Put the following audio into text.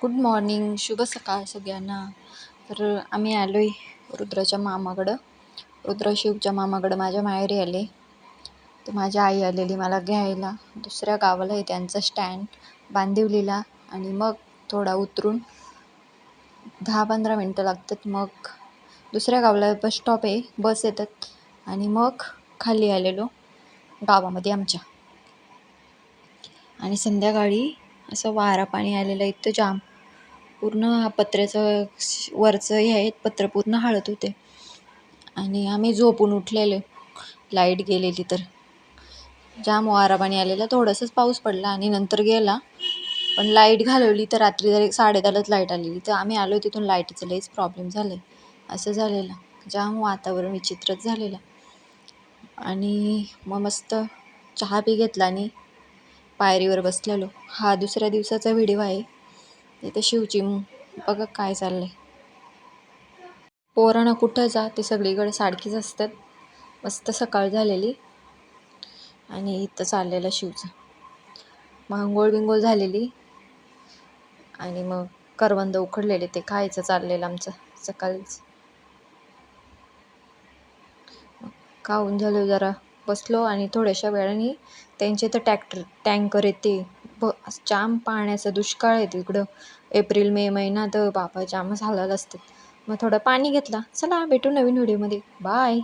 Good morning, शुभ सकाळ सगळ्यांना. तर आम्ही आलो आहे रुद्राच्या मामाकडं. रुद्र शिवच्या मामाकडं माझ्या माहेरी आले. तर माझी आई आलेली मला घ्यायला. दुसऱ्या गावाला आहे त्यांचं स्टँड बांदिवलीला. आणि मग थोडा उतरून 10-15 मिनटं लागतात. मग दुसऱ्या गावाला बस स्टॉप आहे, बस येतात. आणि मग खाली आलेलो गावामध्ये आमच्या. आणि संध्याकाळी असं वारा पाणी आलेलं इतकं जाम. पूर्ण पत्र्याचं वरचं हे आहेत, पत्र पूर्ण हळत होते. आणि आम्ही झोपून उठलेलो, लाईट गेलेली तर. जाम वारा पाणी आलेलं. थोडंसंच पाऊस पडला आणि नंतर गेला. पण लाईट घालवली तर रात्री जरी 10:30लाच लाईट आलेली. तर आम्ही आलो तिथून लाईटीचं लईच प्रॉब्लेम झालं आहे असं झालेलं. जाम वातावरण विचित्रच झालेलं. आणि मग मस्त चहा पी घेतला आणि पायरीवर बसलेलो. हा दुसऱ्या दिवसाचा व्हिडिओ आहे. तिथे शिवची बघा काय चाललंय. पोरांना कुठं जा, ते सगळीकडे सारखीच असतात. मस्त सकाळ झालेली आणि इथं चाललेलं शिवचं. मग आंघोळ बिंघोळ झालेली आणि मग करवंद उकडलेले ते खायचं चाललेलं आमचं सकाळीच. खाऊन झालं जरा बसलो आणि थोड्याशा वेळाने त्यांचे तर टँकर येते. जाम पाण्याचा दुष्काळ आहे तिकडं. एप्रिल मे महिना तर बाबा जामच हालाल असतात. मग थोडं पाणी घेतला. चला भेटू नवीन व्हिडिओमध्ये. बाय.